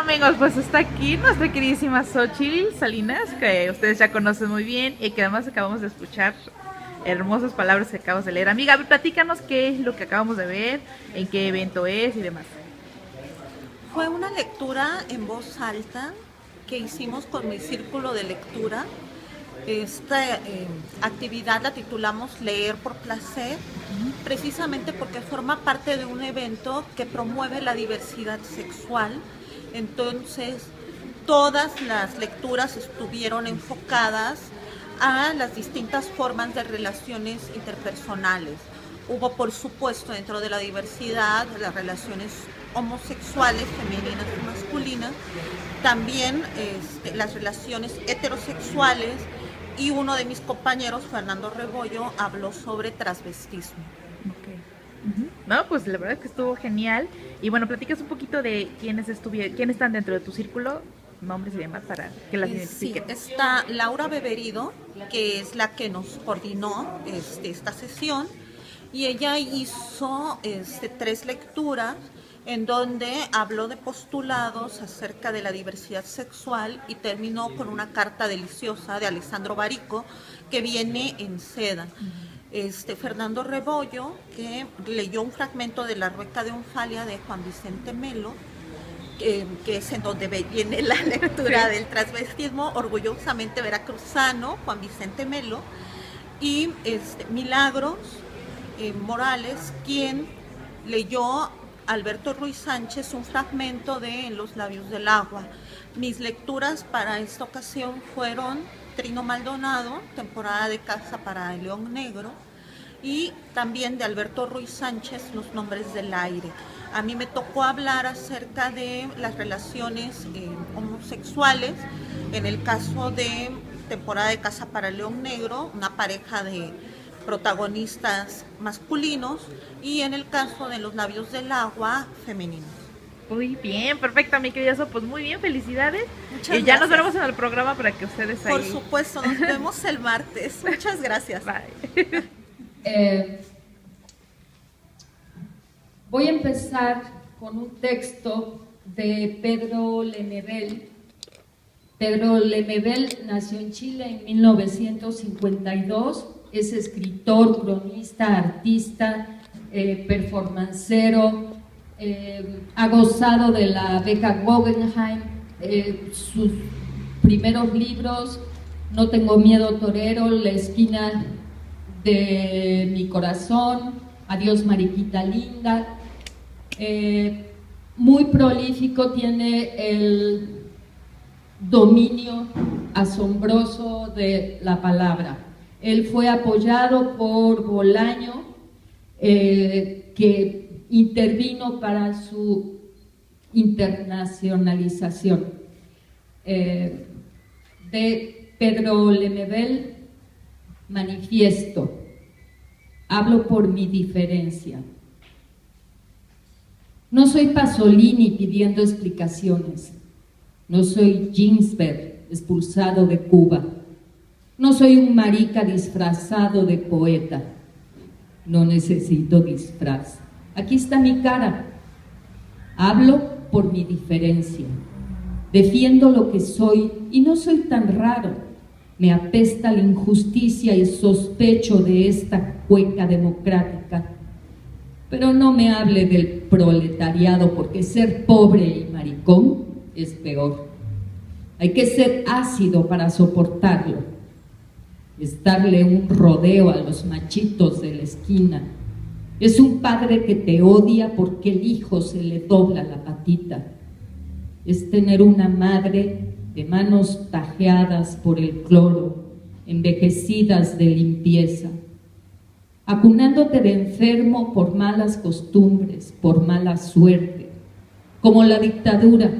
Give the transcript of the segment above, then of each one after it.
amigos, pues está aquí nuestra queridísima Xochitl Salinas, que ustedes ya conocen muy bien y que además acabamos de escuchar hermosas palabras que acabas de leer. Amiga, platícanos qué es lo que acabamos de ver, en qué evento es y demás. Fue una lectura en voz alta que hicimos con mi círculo de lectura. Esta actividad la titulamos Leer por Placer, precisamente porque forma parte de un evento que promueve la diversidad sexual. Entonces, todas las lecturas estuvieron enfocadas a las distintas formas de relaciones interpersonales. Hubo, por supuesto, dentro de la diversidad, las relaciones homosexuales, femeninas y masculinas, también las relaciones heterosexuales, y uno de mis compañeros, Fernando Rebollo, habló sobre transvestismo. Okay. No, pues la verdad es que estuvo genial. Y bueno, platicas un poquito de quiénes están dentro de tu círculo, nombres y demás, para que las identifiquen. Sí, está Laura Beberido, que es la que nos coordinó esta sesión, y ella hizo 3 lecturas en donde habló de postulados acerca de la diversidad sexual y terminó con una carta deliciosa de Alessandro Barico que viene en seda. Fernando Rebollo, que leyó un fragmento de La Rueca de Onfalia de Juan Vicente Melo, que es en donde viene la lectura del transvestismo, orgullosamente veracruzano, Juan Vicente Melo, y Milagros Morales, quien leyó Alberto Ruiz Sánchez un fragmento de En los labios del agua. Mis lecturas para esta ocasión fueron Trino Maldonado, Temporada de caza para el león negro, y también de Alberto Ruiz Sánchez, Los nombres del aire. A mí me tocó hablar acerca de las relaciones homosexuales, en el caso de Temporada de caza para el león negro, una pareja de protagonistas masculinos, y en el caso de Los labios del agua, femeninos. Muy bien, perfecto, mi querida So, pues muy bien, felicidades. Muchas ya gracias. Nos veremos en el programa para que ustedes ahí... Por supuesto, nos vemos el martes. Muchas gracias. Bye. Voy a empezar con un texto de Pedro Lemebel. Pedro Lemebel nació en Chile en 1952, es escritor, cronista, artista, performancero, ha gozado de la beca Guggenheim. Sus primeros libros, No tengo miedo torero, La esquina de mi corazón, Adiós Mariquita linda, muy prolífico, tiene el dominio asombroso de la palabra. Él fue apoyado por Bolaño, que intervino para su internacionalización. De Pedro Lemebel, Manifiesto. Hablo por mi diferencia. No soy Pasolini pidiendo explicaciones. No soy Ginsberg expulsado de Cuba. No soy un marica disfrazado de poeta. No necesito disfraz. Aquí está mi cara. Hablo por mi diferencia. Defiendo lo que soy y no soy tan raro. Me apesta la injusticia y sospecho de esta cueca democrática. Pero no me hable del proletariado, porque ser pobre y maricón es peor. Hay que ser ácido para soportarlo. Es darle un rodeo a los machitos de la esquina. Es un padre que te odia porque el hijo se le dobla la patita. Es tener una madre de manos tajeadas por el cloro, envejecidas de limpieza, acunándote de enfermo por malas costumbres, por mala suerte, como la dictadura,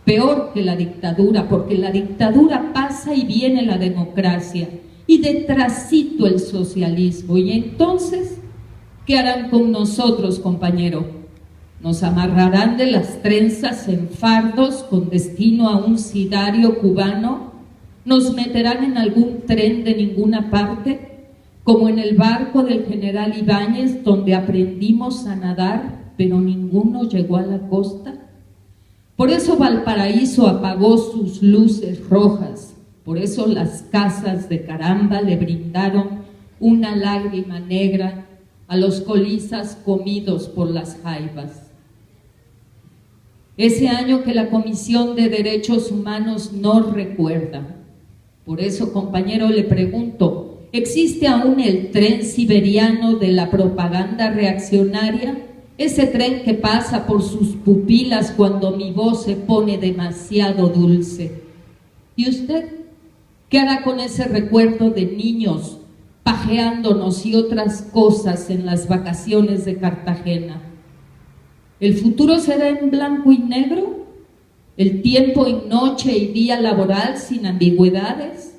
peor que la dictadura, porque la dictadura pasa y viene la democracia, y detrásito el socialismo. Y entonces, ¿qué harán con nosotros, compañero? Nos amarrarán de las trenzas en fardos con destino a un sidario cubano, nos meterán en algún tren de ninguna parte, como en el barco del general Ibáñez, donde aprendimos a nadar, pero ninguno llegó a la costa. Por eso Valparaíso apagó sus luces rojas, por eso las casas de Caramba le brindaron una lágrima negra a los colizas comidos por las jaivas. Ese año que la Comisión de Derechos Humanos no recuerda. Por eso, compañero, le pregunto, ¿existe aún el tren siberiano de la propaganda reaccionaria? Ese tren que pasa por sus pupilas cuando mi voz se pone demasiado dulce. ¿Y usted qué hará con ese recuerdo de niños pajeándonos y otras cosas en las vacaciones de Cartagena? ¿El futuro será en blanco y negro? ¿El tiempo en noche y día laboral sin ambigüedades?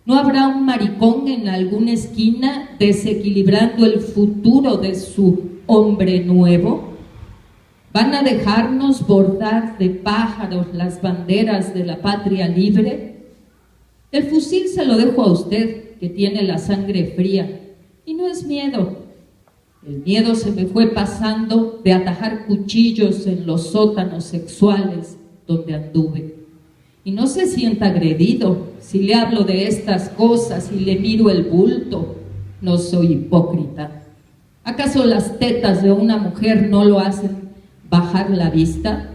¿No habrá un maricón en alguna esquina desequilibrando el futuro de su hombre nuevo? ¿Van a dejarnos bordar de pájaros las banderas de la patria libre? El fusil se lo dejo a usted, que tiene la sangre fría, y no es miedo. El miedo se me fue pasando de atajar cuchillos en los sótanos sexuales donde anduve. Y no se sienta agredido si le hablo de estas cosas y le miro el bulto. No soy hipócrita. ¿Acaso las tetas de una mujer no lo hacen bajar la vista?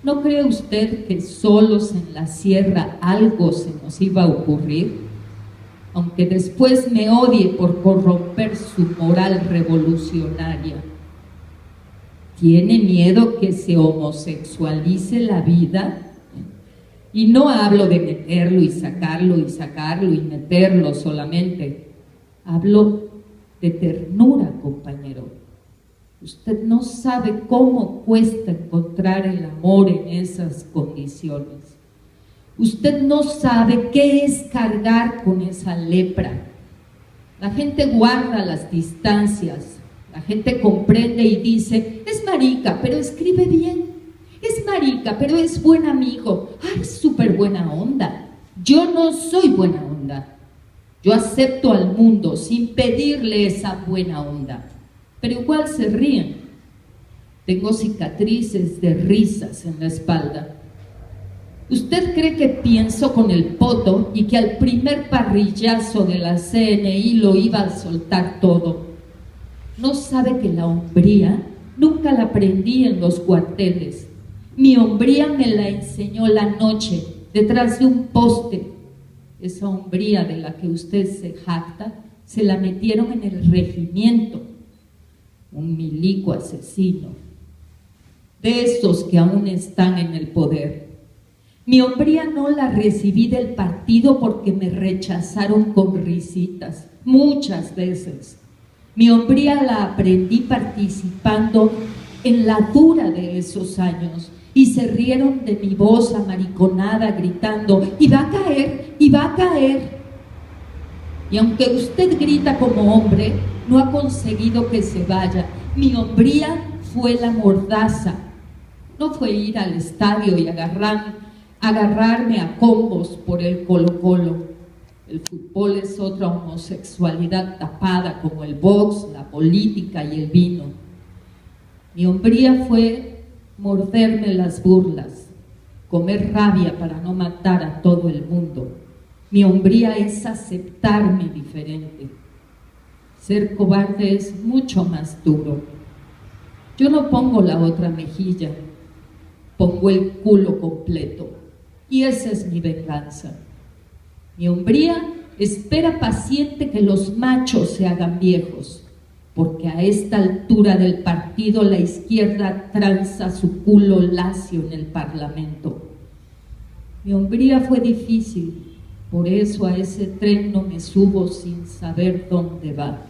¿No cree usted que solos en la sierra algo se nos iba a ocurrir? Aunque después me odie por corromper su moral revolucionaria. ¿Tiene miedo que se homosexualice la vida? Y no hablo de meterlo y sacarlo y sacarlo y meterlo solamente. Hablo de ternura, compañero. Usted no sabe cómo cuesta encontrar el amor en esas condiciones. Usted no sabe qué es cargar con esa lepra. La gente guarda las distancias, la gente comprende y dice, es marica, pero escribe bien. Es marica, pero es buen amigo. Ay, es súper buena onda. Yo no soy buena onda. Yo acepto al mundo sin pedirle esa buena onda. Pero igual se ríen. Tengo cicatrices de risas en la espalda. ¿Usted cree que pienso con el poto y que al primer parrillazo de la CNI lo iba a soltar todo? ¿No sabe que la hombría nunca la aprendí en los cuarteles? Mi hombría me la enseñó la noche, detrás de un poste. Esa hombría de la que usted se jacta, se la metieron en el regimiento. Un milico asesino, de esos que aún están en el poder. Mi hombría no la recibí del partido porque me rechazaron con risitas, muchas veces. Mi hombría la aprendí participando en la dura de esos años y se rieron de mi voz amariconada gritando, ¡y va a caer! ¡Y va a caer! Y aunque usted grita como hombre, no ha conseguido que se vaya. Mi hombría fue la mordaza. No fue ir al estadio y agarrarme a combos por el Colo-Colo. El fútbol es otra homosexualidad tapada como el box, la política y el vino. Mi hombría fue morderme las burlas, comer rabia para no matar a todo el mundo. Mi hombría es aceptarme diferente. Ser cobarde es mucho más duro. Yo no pongo la otra mejilla, pongo el culo completo. Y esa es mi venganza. Mi hombría espera paciente que los machos se hagan viejos, porque a esta altura del partido la izquierda tranza su culo lacio en el Parlamento. Mi hombría fue difícil, por eso a ese tren no me subo sin saber dónde va.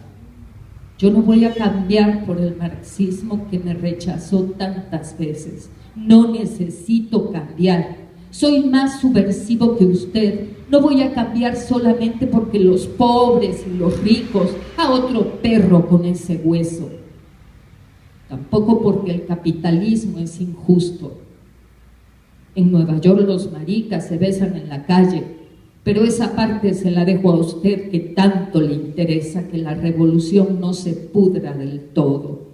Yo no voy a cambiar por el marxismo que me rechazó tantas veces. No necesito cambiar. Soy más subversivo que usted. No voy a cambiar solamente porque los pobres y los ricos, a otro perro con ese hueso. Tampoco porque el capitalismo es injusto. En Nueva York los maricas se besan en la calle, pero esa parte se la dejo a usted que tanto le interesa que la revolución no se pudra del todo.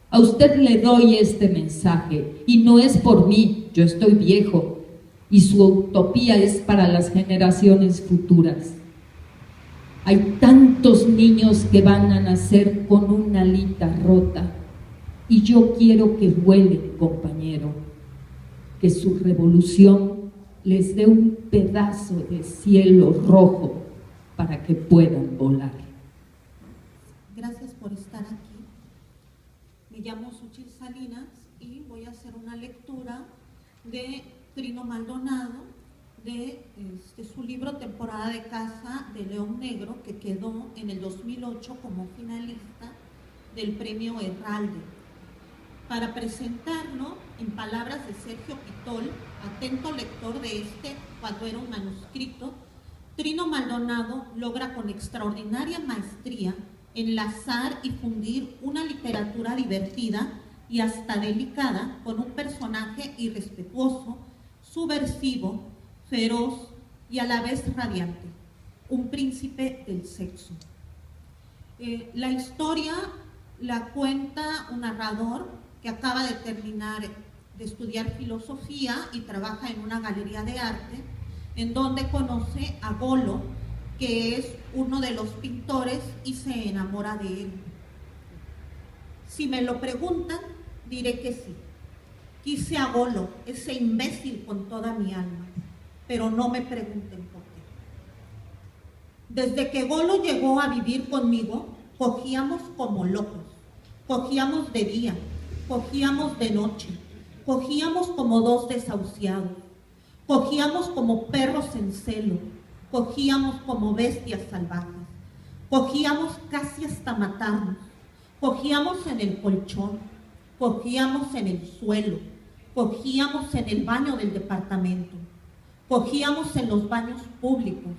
A A usted le doy este mensaje, y no es por mí, yo estoy viejo, y su utopía es para las generaciones futuras. Hay tantos niños que van a nacer con una alita rota, y yo quiero que vuelen, compañero, que su revolución les dé un pedazo de cielo rojo para que puedan volar. Gracias por estar aquí. Me llamo Xochitl Salinas y voy a hacer una lectura de Trino Maldonado, de su libro Temporada de caza de León Negro, que quedó en el 2008 como finalista del premio Herralde. Para presentarlo, en palabras de Sergio Pitol, atento lector de cuando era un manuscrito, Trino Maldonado logra con extraordinaria maestría enlazar y fundir una literatura divertida y hasta delicada con un personaje irrespetuoso, subversivo, feroz y a la vez radiante, un príncipe del sexo. La historia la cuenta un narrador que acaba de terminar de estudiar filosofía y trabaja en una galería de arte, en donde conoce a Golo, que es uno de los pintores, y se enamora de él. Si me lo preguntan, diré que sí. Quise a Golo, ese imbécil, con toda mi alma, pero no me pregunten por qué. Desde que Golo llegó a vivir conmigo, cogíamos como locos. Cogíamos de día, cogíamos de noche, cogíamos como dos desahuciados, cogíamos como perros en celo, cogíamos como bestias salvajes, cogíamos casi hasta matarnos, cogíamos en el colchón, cogíamos en el suelo, cogíamos en el baño del departamento, cogíamos en los baños públicos,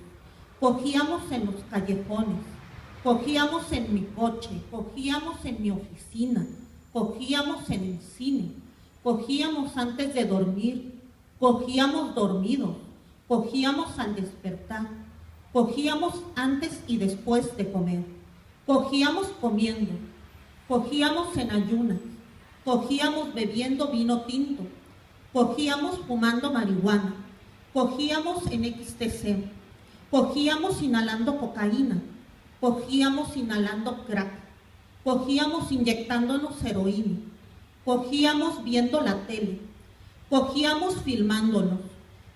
cogíamos en los callejones, cogíamos en mi coche, cogíamos en mi oficina, cogíamos en el cine, cogíamos antes de dormir, cogíamos dormidos, cogíamos al despertar, cogíamos antes y después de comer, cogíamos comiendo, cogíamos en ayunas, cogíamos bebiendo vino tinto, cogíamos fumando marihuana, cogíamos en XTC, cogíamos inhalando cocaína, cogíamos inhalando crack, cogíamos inyectándonos heroína, cogíamos viendo la tele, cogíamos filmándonos,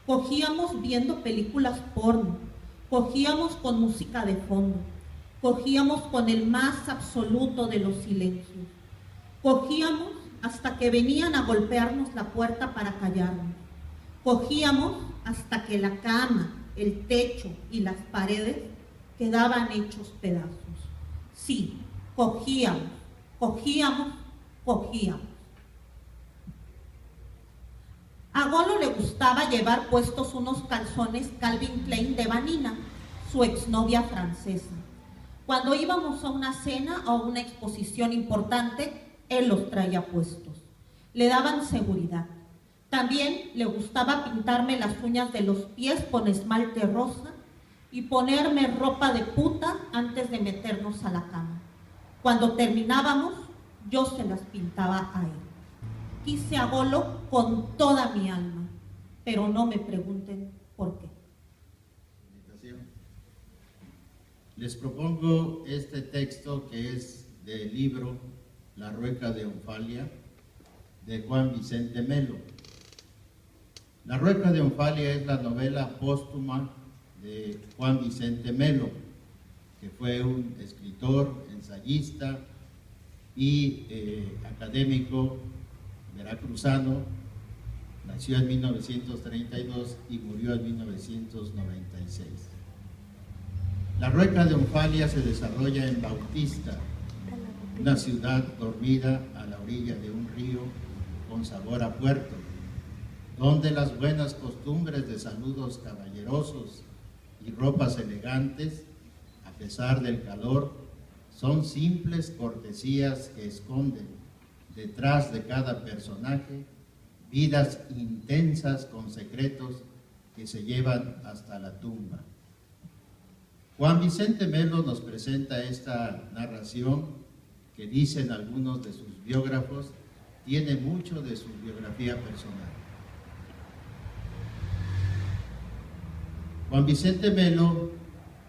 cogíamos viendo películas porno, cogíamos con música de fondo, cogíamos con el más absoluto de los silencios, cogíamos hasta que venían a golpearnos la puerta para callarnos, cogíamos hasta que la cama, el techo y las paredes quedaban hechos pedazos. Sí, cogíamos, cogíamos, cogíamos. A Golo le gustaba llevar puestos unos calzones Calvin Klein de Vanina, su exnovia francesa. Cuando íbamos a una cena o una exposición importante, él los traía puestos. Le daban seguridad. También le gustaba pintarme las uñas de los pies con esmalte rosa y ponerme ropa de puta antes de meternos a la cama. Cuando terminábamos, yo se las pintaba a él. Quise a Golo con toda mi alma, pero no me pregunten por qué. Les propongo este texto que es del libro La Rueca de Onfalia, de Juan Vicente Melo. La Rueca de Onfalia es la novela póstuma de Juan Vicente Melo, que fue un escritor, ensayista y académico veracruzano. Nació en 1932 y murió en 1996. La Rueca de Onfalia se desarrolla en Bautista, una ciudad dormida a la orilla de un río con sabor a puerto, donde las buenas costumbres de saludos caballerosos y ropas elegantes, a pesar del calor, son simples cortesías que esconden detrás de cada personaje vidas intensas con secretos que se llevan hasta la tumba. Juan Vicente Melo nos presenta esta narración que dicen algunos de sus biógrafos, tiene mucho de su biografía personal. Juan Vicente Melo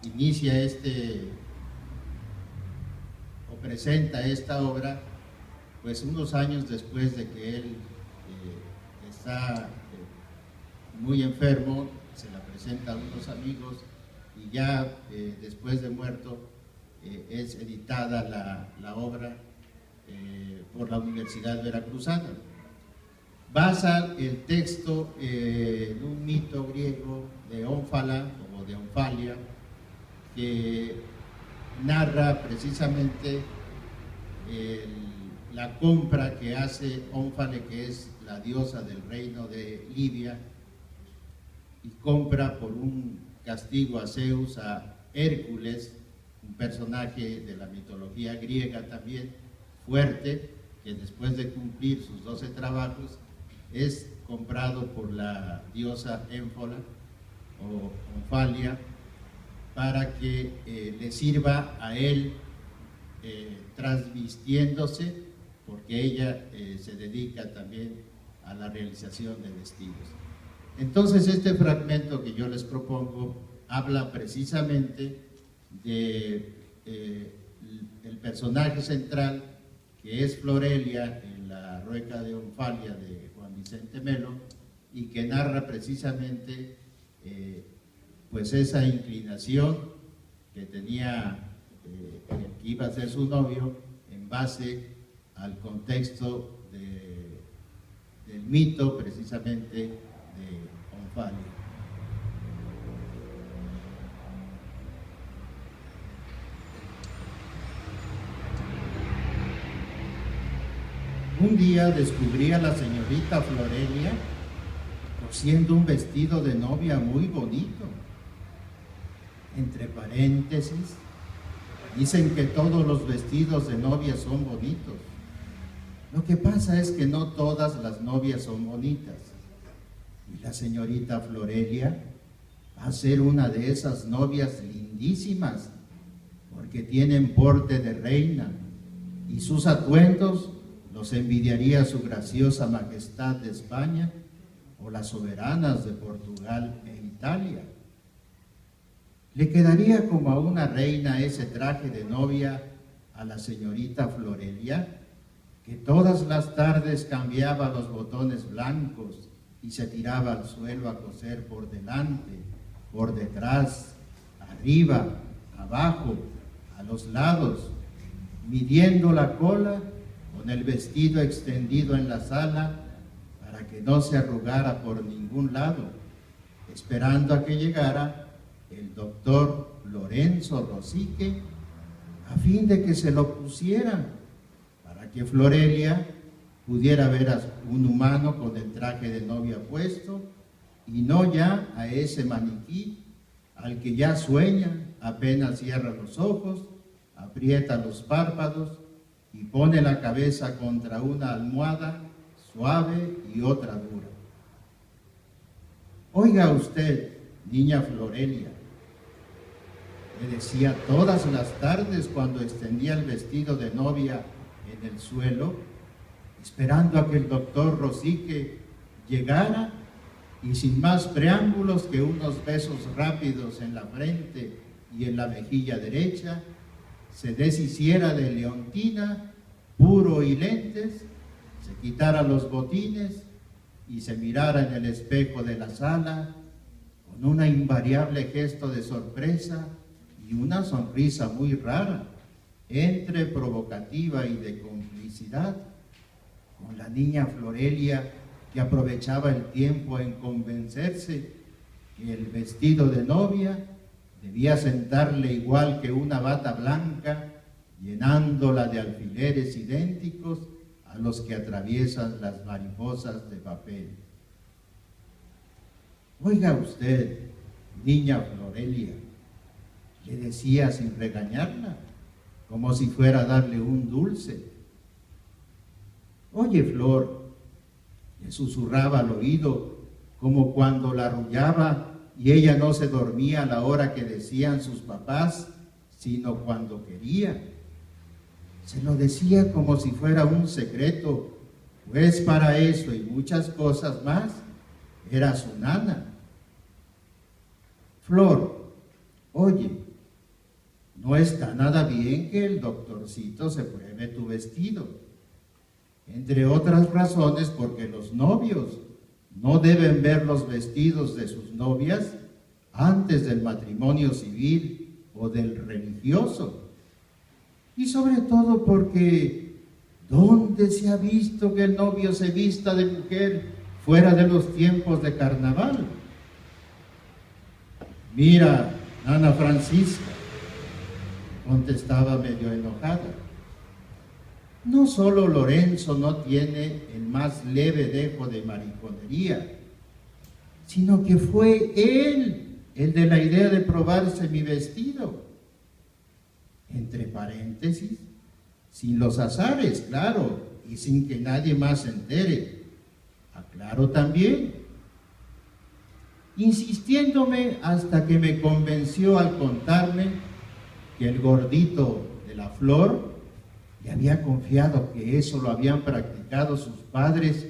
inicia o presenta esta obra pues unos años después de que él está muy enfermo, se la presenta a unos amigos y ya después de muerto es editada la obra por la Universidad Veracruzana. Basa el texto en un mito griego de Ónfala o de Onfalia, que narra precisamente la compra que hace Ónfale, que es la diosa del reino de Libia, y compra por un castigo a Zeus a Hércules, un personaje de la mitología griega también fuerte, que después de cumplir sus 12 trabajos es comprado por la diosa Énfola o Onfalia para que le sirva a él transvistiéndose, porque ella se dedica también a la realización de vestidos. Entonces este fragmento que yo les propongo habla precisamente de el personaje central, que es Florelia en la Rueca de Onfalia de Juan Vicente Melo, y que narra precisamente pues esa inclinación que tenía el que iba a ser su novio en base al contexto del mito precisamente de Onfalia. Un día descubrí a la señorita Florelia cosiendo un vestido de novia muy bonito. Entre paréntesis, dicen que todos los vestidos de novia son bonitos. Lo que pasa es que no todas las novias son bonitas. Y la señorita Florelia va a ser una de esas novias lindísimas, porque tienen porte de reina, y sus atuendos los envidiaría su graciosa majestad de España o las soberanas de Portugal e Italia. Le quedaría como a una reina ese traje de novia a la señorita Florelia, que todas las tardes cambiaba los botones blancos y se tiraba al suelo a coser por delante, por detrás, arriba, abajo, a los lados, midiendo la cola con el vestido extendido en la sala para que no se arrugara por ningún lado, esperando a que llegara el doctor Lorenzo Rosique a fin de que se lo pusiera para que Florelia pudiera ver a un humano con el traje de novia puesto y no ya a ese maniquí al que ya sueña, apenas cierra los ojos, aprieta los párpados y pone la cabeza contra una almohada suave y otra dura. Oiga usted, niña Florelia, le decía todas las tardes cuando extendía el vestido de novia en el suelo, esperando a que el doctor Rosique llegara y sin más preámbulos que unos besos rápidos en la frente y en la mejilla derecha, se deshiciera de leontina, puro y lentes, se quitara los botines y se mirara en el espejo de la sala con un invariable gesto de sorpresa y una sonrisa muy rara, entre provocativa y de complicidad, con la niña Florelia, que aprovechaba el tiempo en convencerse que el vestido de novia debía sentarle igual que una bata blanca, llenándola de alfileres idénticos a los que atraviesan las mariposas de papel. Oiga usted, niña Florelia, le decía sin regañarla, como si fuera a darle un dulce. Oye, Flor, le susurraba al oído, como cuando la arrullaba y ella no se dormía a la hora que decían sus papás, sino cuando quería. Se lo decía como si fuera un secreto, pues para eso y muchas cosas más era su nana. Flor, oye, no está nada bien que el doctorcito se pruebe tu vestido. Entre otras razones porque los novios no deben ver los vestidos de sus novias antes del matrimonio civil o del religioso. Y sobre todo porque ¿dónde se ha visto que el novio se vista de mujer fuera de los tiempos de carnaval? Mira, Ana Francisca, contestaba medio enojada, no solo Lorenzo no tiene el más leve dejo de mariconería, sino que fue él el de la idea de probarse mi vestido. Entre paréntesis, sin los azares, claro, y sin que nadie más se entere. Aclaro también, insistiéndome hasta que me convenció al contarme que el gordito de la Flor le había confiado que eso lo habían practicado sus padres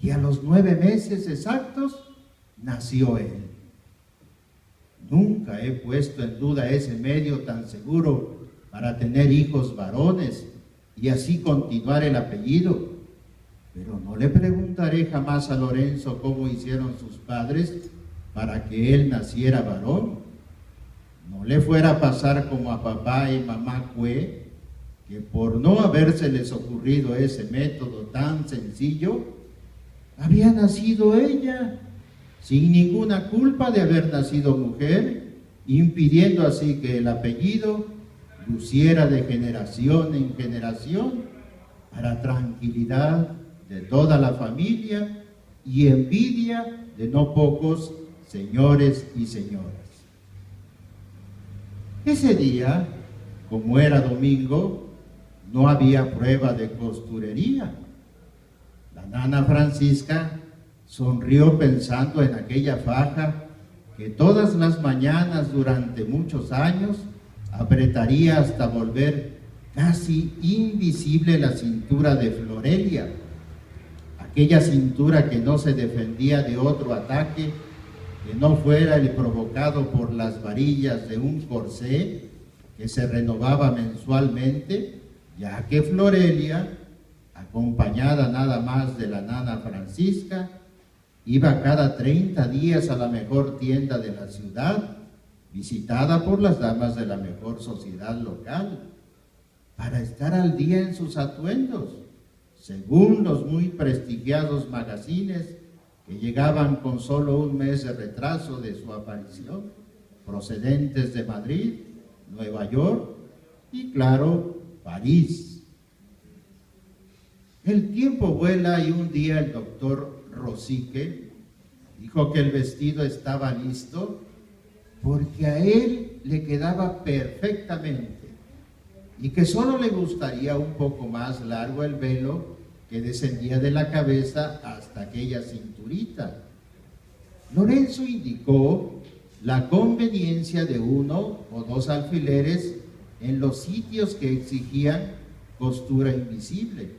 y a los 9 meses exactos nació él. Nunca he puesto en duda ese medio tan seguro para tener hijos varones y así continuar el apellido, pero no le preguntaré jamás a Lorenzo cómo hicieron sus padres para que él naciera varón. No le fuera a pasar como a papá y mamá Cue, que por no habérseles ocurrido ese método tan sencillo, había nacido ella, sin ninguna culpa de haber nacido mujer, impidiendo así que el apellido luciera de generación en generación para tranquilidad de toda la familia y envidia de no pocos señores y señoras. Ese día, como era domingo, no había prueba de costurería. La nana Francisca sonrió pensando en aquella faja que todas las mañanas durante muchos años apretaría hasta volver casi invisible la cintura de Florelia, aquella cintura que no se defendía de otro ataque que no fuera el provocado por las varillas de un corsé que se renovaba mensualmente, ya que Florelia, acompañada nada más de la nana Francisca, iba cada 30 días a la mejor tienda de la ciudad, visitada por las damas de la mejor sociedad local, para estar al día en sus atuendos, según los muy prestigiados magazines que llegaban con solo un mes de retraso de su aparición, procedentes de Madrid, Nueva York y, claro, París. El tiempo vuela y un día el doctor Rosique dijo que el vestido estaba listo porque a él le quedaba perfectamente y que solo le gustaría un poco más largo el velo que descendía de la cabeza hasta aquella cinturita. Lorenzo indicó la conveniencia de 1 o 2 alfileres en los sitios que exigían costura invisible.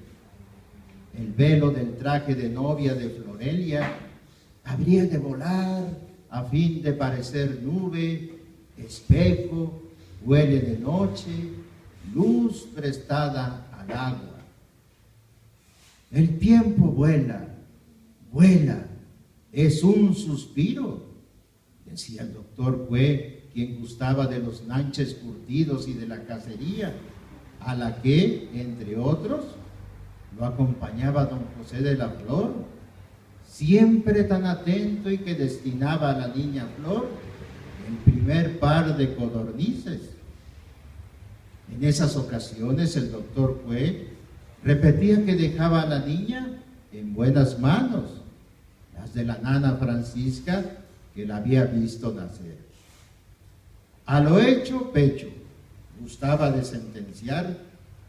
El velo del traje de novia de Florelia habría de volar a fin de parecer nube, espejo, huele de noche, luz prestada al agua. El tiempo vuela, vuela, es un suspiro, decía el doctor Cue, quien gustaba de los nanches curtidos y de la cacería, a la que, entre otros, lo acompañaba don José de la Flor, siempre tan atento y que destinaba a la niña Flor el primer par de codornices. En esas ocasiones el doctor Cue repetía que dejaba a la niña en buenas manos, las de la nana Francisca, que la había visto nacer. A lo hecho, pecho, gustaba de sentenciar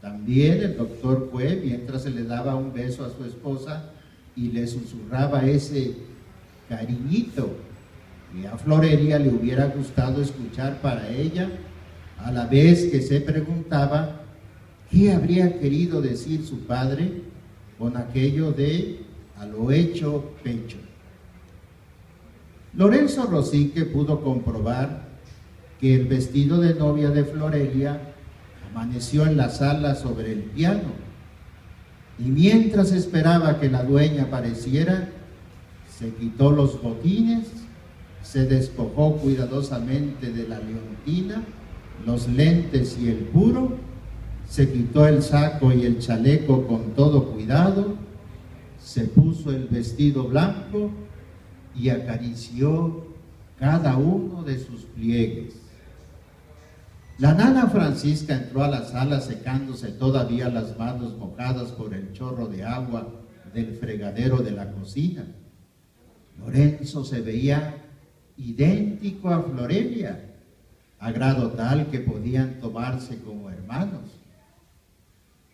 también el doctor Cue mientras se le daba un beso a su esposa y le susurraba ese cariñito que a Florelia le hubiera gustado escuchar para ella, a la vez que se preguntaba ¿Qué habría querido decir su padre con aquello de a lo hecho pecho? Lorenzo Rosique pudo comprobar que el vestido de novia de Florelia amaneció en la sala sobre el piano, y mientras esperaba que la dueña apareciera, se quitó los botines, se despojó cuidadosamente de la leontina, los lentes y el puro, se quitó el saco y el chaleco con todo cuidado, se puso el vestido blanco y acarició cada uno de sus pliegues. La nana Francisca entró a la sala secándose todavía las manos mojadas por el chorro de agua del fregadero de la cocina. Lorenzo se veía idéntico a Florelia, a grado tal que podían tomarse como hermanos.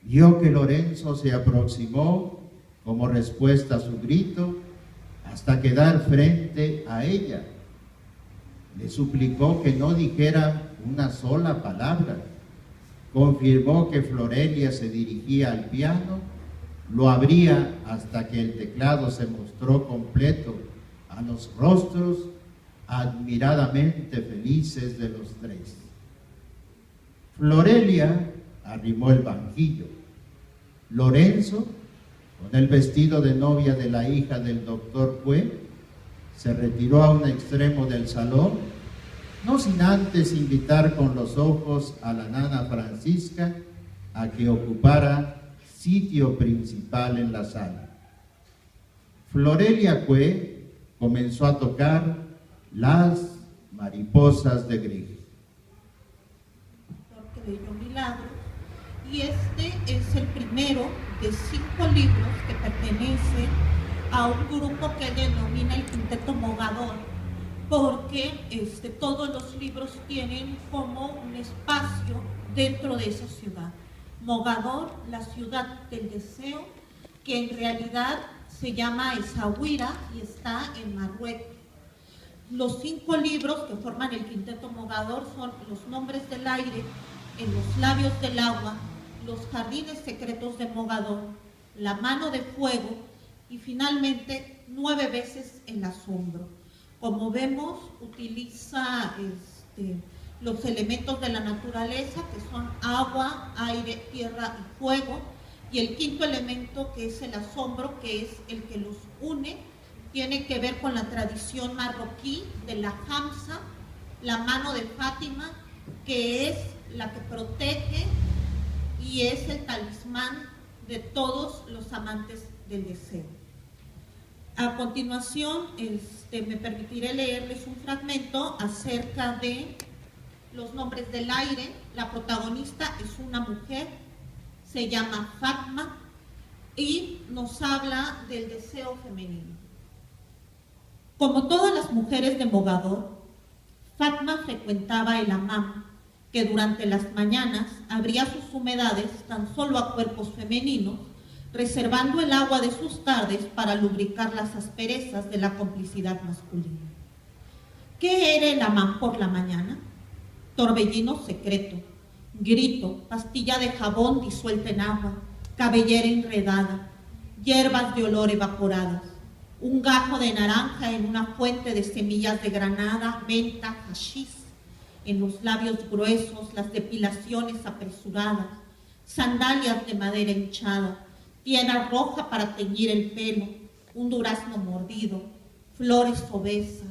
Vio que Lorenzo se aproximó como respuesta a su grito hasta quedar frente a ella. Le suplicó que no dijera una sola palabra. Confirmó que Florelia se dirigía al piano, lo abría hasta que el teclado se mostró completo a los rostros admiradamente felices de los tres. Florelia arrimó el banquillo. Lorenzo, con el vestido de novia de la hija del doctor Cue, se retiró a un extremo del salón, no sin antes invitar con los ojos a la nana Francisca a que ocupara sitio principal en la sala. Florelia Cue comenzó a tocar las mariposas de Grieg. Creyó milagros, y este es el primero de 5 libros que pertenecen a un grupo que denomina el Quinteto Mogador, porque todos los libros tienen como un espacio dentro de esa ciudad. Mogador, la ciudad del deseo, que en realidad se llama Essaouira y está en Marruecos. Los 5 libros que forman el Quinteto Mogador son Los nombres del aire, En los labios del agua, Los jardines secretos de Mogador, La mano de fuego y finalmente 9 veces el asombro. Como vemos, utiliza los elementos de la naturaleza, que son agua, aire, tierra y fuego, y el quinto elemento, que es el asombro, que es el que los une, tiene que ver con la tradición marroquí de la Hamsa, la mano de Fátima, que es la que protege y es el talismán de todos los amantes del deseo. A continuación, me permitiré leerles un fragmento acerca de Los nombres del aire. La protagonista es una mujer, se llama Fatma, y nos habla del deseo femenino. Como todas las mujeres de Mogador, Fatma frecuentaba el hammam, que durante las mañanas abría sus humedades tan solo a cuerpos femeninos, reservando el agua de sus tardes para lubricar las asperezas de la complicidad masculina. ¿Qué era el hammam por la mañana? Torbellino secreto, grito, pastilla de jabón disuelta en agua, cabellera enredada, hierbas de olor evaporadas, un gajo de naranja en una fuente de semillas de granada, menta, hashish, en los labios gruesos las depilaciones apresuradas, sandalias de madera hinchada, tierra roja para teñir el pelo, un durazno mordido, flores obesas,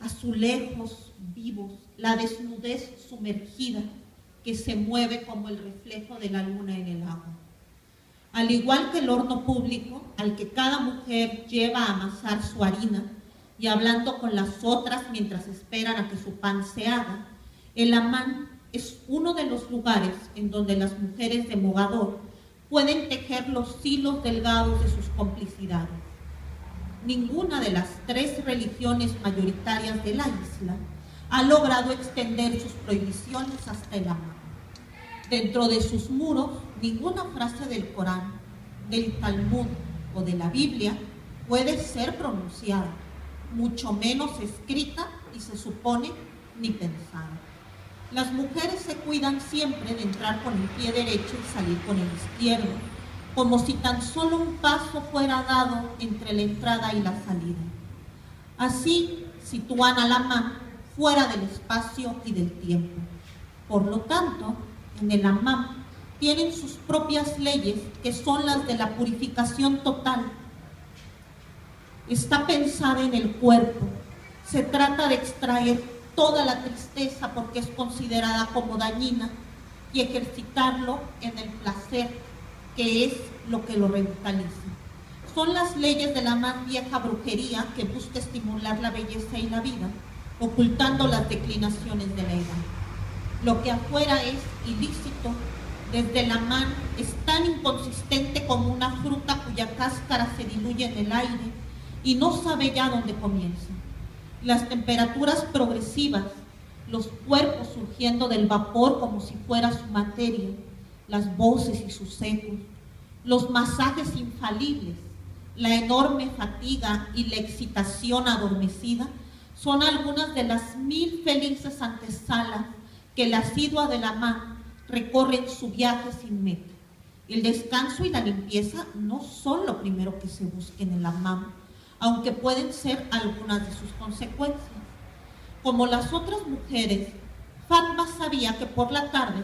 azulejos vivos, la desnudez sumergida que se mueve como el reflejo de la luna en el agua. Al igual que el horno público al que cada mujer lleva a amasar su harina y hablando con las otras mientras esperan a que su pan se haga, el hammam es uno de los lugares en donde las mujeres de Mogador pueden tejer los hilos delgados de sus complicidades. Ninguna de las 3 religiones mayoritarias de la isla ha logrado extender sus prohibiciones hasta el hammam. Dentro de sus muros, ninguna frase del Corán, del Talmud o de la Biblia puede ser pronunciada, mucho menos escrita y se supone ni pensada. Las mujeres se cuidan siempre de entrar con el pie derecho y salir con el izquierdo, como si tan solo un paso fuera dado entre la entrada y la salida. Así sitúan a la hammam fuera del espacio y del tiempo. Por lo tanto, en el hammam tienen sus propias leyes, que son las de la purificación total. Está pensada en el cuerpo. Se trata de extraer toda la tristeza porque es considerada como dañina y ejercitarlo en el placer, que es lo que lo revitaliza. Son las leyes de la más vieja brujería que busca estimular la belleza y la vida, ocultando las declinaciones de la edad. Lo que afuera es ilícito, desde el hammam es tan inconsistente como una fruta cuya cáscara se diluye en el aire y no sabe ya dónde comienza. Las temperaturas progresivas, los cuerpos surgiendo del vapor como si fuera su materia, las voces y sus ecos, los masajes infalibles, la enorme fatiga y la excitación adormecida son algunas de las 1000 felices antesalas que la asidua de la hammam recorre en su viaje sin meta. El descanso y la limpieza no son lo primero que se busca en el hammam, aunque pueden ser algunas de sus consecuencias. Como las otras mujeres, Fatma sabía que por la tarde,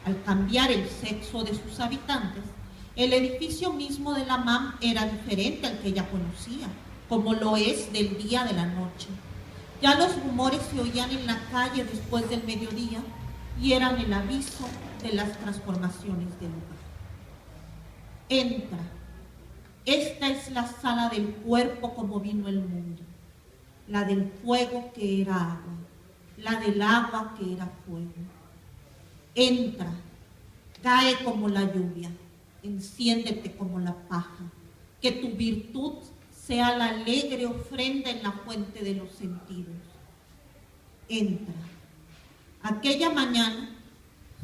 al cambiar el sexo de sus habitantes, el edificio mismo del hammam era diferente al que ella conocía, como lo es del día de la noche. Ya los rumores se oían en la calle después del mediodía y eran el aviso de las transformaciones del lugar. Entra. Esta es la sala del cuerpo como vino el mundo, la del fuego que era agua, la del agua que era fuego. Entra, cae como la lluvia, enciéndete como la paja, que tu virtud sea la alegre ofrenda en la fuente de los sentidos. Entra. Aquella mañana,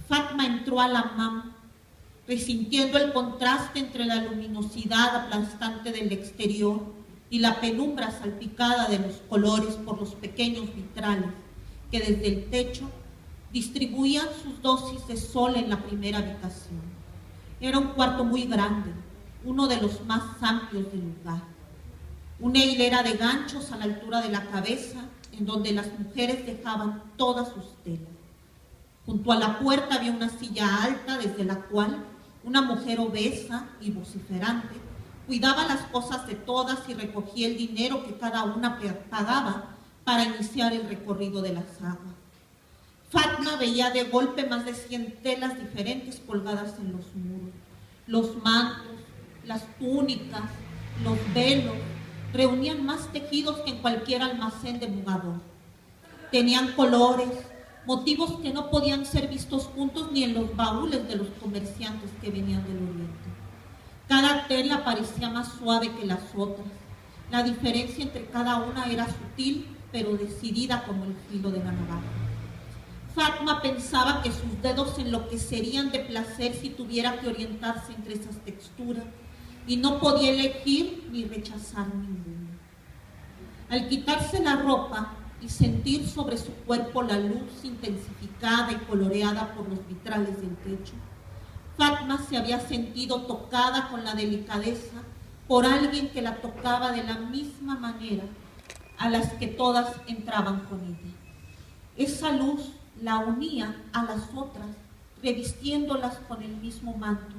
Fatma entró al hammam, resintiendo el contraste entre la luminosidad aplastante del exterior y la penumbra salpicada de los colores por los pequeños vitrales que desde el techo distribuían sus dosis de sol en la primera habitación. Era un cuarto muy grande, uno de los más amplios del lugar. Una hilera de ganchos a la altura de la cabeza, en donde las mujeres dejaban todas sus telas. Junto a la puerta había una silla alta desde la cual una mujer obesa y vociferante cuidaba las cosas de todas y recogía el dinero que cada una pagaba para iniciar el recorrido de las aguas. Fatma veía de golpe más de 100 telas diferentes colgadas en los muros. Los mantos, las túnicas, los velos reunían más tejidos que en cualquier almacén de mugador. Tenían colores, motivos que no podían ser vistos juntos ni en los baúles de los comerciantes que venían del oriente. Cada tela parecía más suave que las otras. La diferencia entre cada una era sutil, pero decidida como el filo de la navaja. Fatma pensaba que sus dedos enloquecerían de placer si tuviera que orientarse entre esas texturas, y no podía elegir ni rechazar ninguna. Al quitarse la ropa y sentir sobre su cuerpo la luz intensificada y coloreada por los vitrales del techo, Fatma se había sentido tocada con la delicadeza por alguien que la tocaba de la misma manera a las que todas entraban con ella. Esa luz la unía a las otras, revistiéndolas con el mismo manto,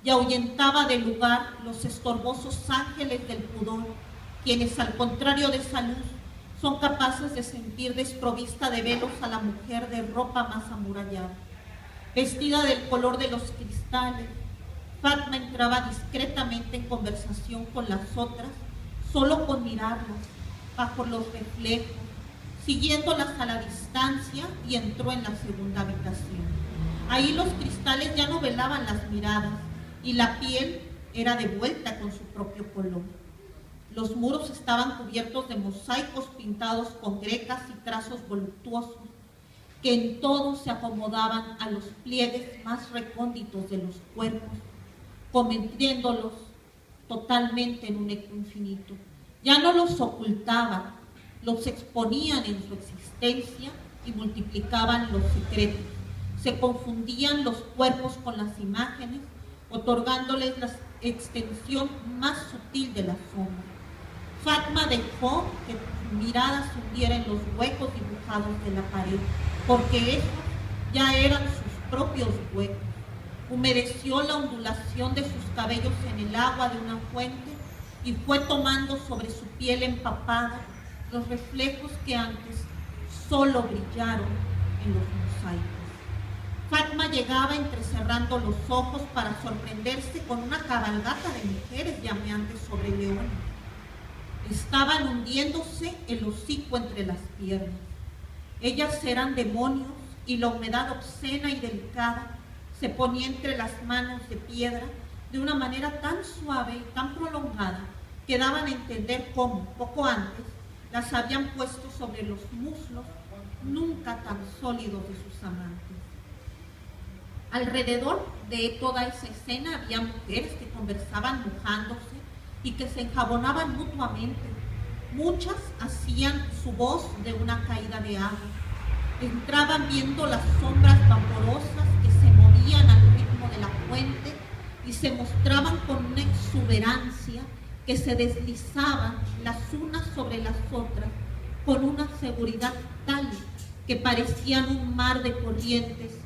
y ahuyentaba del lugar los estorbosos ángeles del pudor, quienes al contrario de esa luz son capaces de sentir desprovista de velos a la mujer de ropa más amurallada. Vestida del color de los cristales, Fatma entraba discretamente en conversación con las otras, solo con mirarlas, bajo los reflejos, siguiéndolas a la distancia, y entró en la segunda habitación. Ahí los cristales ya no velaban las miradas y la piel era devuelta con su propio color. Los muros estaban cubiertos de mosaicos pintados con grecas y trazos voluptuosos que en todo se acomodaban a los pliegues más recónditos de los cuerpos, convirtiéndolos totalmente en un eco infinito. Ya no los ocultaban, los exponían en su existencia y multiplicaban los secretos. Se confundían los cuerpos con las imágenes, otorgándoles la extensión más sutil de la sombra. Fatma dejó que su mirada se hundiera en los huecos dibujados de la pared, porque esos ya eran sus propios huecos. Humedeció la ondulación de sus cabellos en el agua de una fuente y fue tomando sobre su piel empapada los reflejos que antes solo brillaron en los mosaicos. Fatma llegaba entrecerrando los ojos para sorprenderse con una cabalgata de mujeres llameantes sobre leones. Estaban hundiéndose el hocico entre las piernas. Ellas eran demonios y la humedad obscena y delicada se ponía entre las manos de piedra de una manera tan suave y tan prolongada que daban a entender cómo, poco antes, las habían puesto sobre los muslos nunca tan sólidos de sus amantes. Alrededor de toda esa escena había mujeres que conversaban mojándose y que se enjabonaban mutuamente. Muchas hacían su voz de una caída de agua. Entraban viendo las sombras vaporosas que se movían al ritmo de la fuente y se mostraban con una exuberancia que se deslizaban las unas sobre las otras con una seguridad tal que parecían un mar de corrientes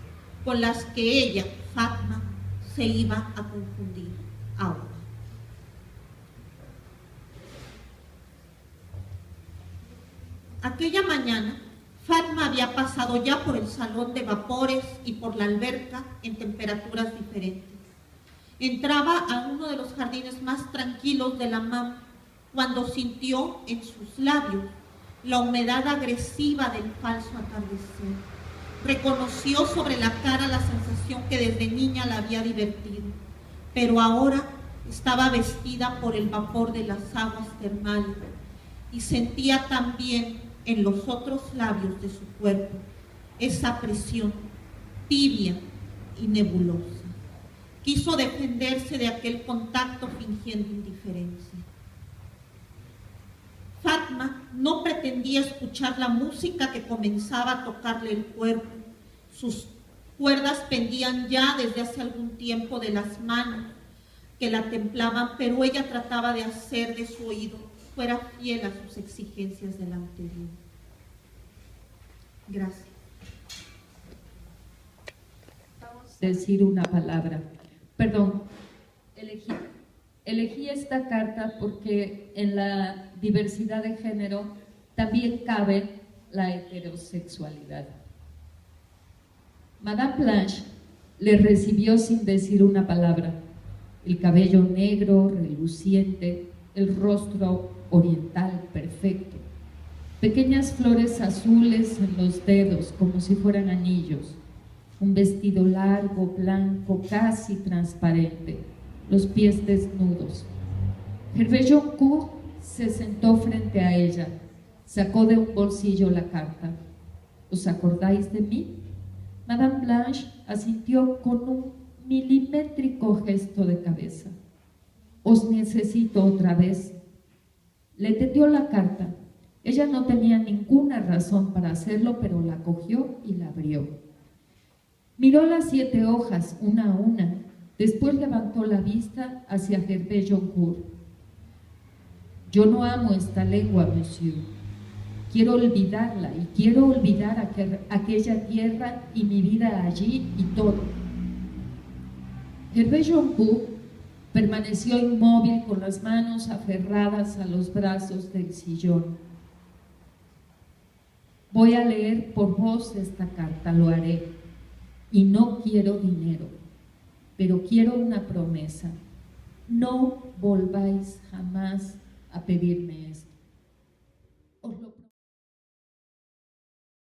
con las que ella, Fatma, se iba a confundir ahora. Aquella mañana, Fatma había pasado ya por el salón de vapores y por la alberca en temperaturas diferentes. Entraba a uno de los jardines más tranquilos de la Hammam cuando sintió en sus labios la humedad agresiva del falso atardecer. Reconoció sobre la cara la sensación que desde niña la había divertido, pero ahora estaba vestida por el vapor de las aguas termales y sentía también en los otros labios de su cuerpo esa presión tibia y nebulosa. Quiso defenderse de aquel contacto fingiendo indiferencia. Fatma no pretendía escuchar la música que comenzaba a tocarle el cuerpo. Sus cuerdas pendían ya desde hace algún tiempo de las manos que la templaban, pero ella trataba de hacer de su oído fuera fiel a sus exigencias del anterior. Gracias. Decir una palabra. Perdón, elegí esta carta porque en la diversidad de género también cabe la heterosexualidad. Madame Blanche le recibió sin decir una palabra. El cabello negro, reluciente, el rostro oriental perfecto. Pequeñas flores azules en los dedos como si fueran anillos. Un vestido largo, blanco, casi transparente, los pies desnudos. Hervé Joncourt se sentó frente a ella, sacó de un bolsillo la carta. ¿Os acordáis de mí? Madame Blanche asintió con un milimétrico gesto de cabeza. Os necesito otra vez. Le tendió la carta. Ella no tenía ninguna razón para hacerlo, pero la cogió y la abrió. Miró las 7 hojas una a una, después levantó la vista hacia Hervé Joncourt. Yo no amo esta lengua, monsieur. Quiero olvidarla y quiero olvidar aquella tierra y mi vida allí y todo. Hervé Joncourt permaneció inmóvil con las manos aferradas a los brazos del sillón. Voy a leer por vos esta carta, lo haré. Y no quiero dinero, pero quiero una promesa. No volváis jamás a pedirme esto.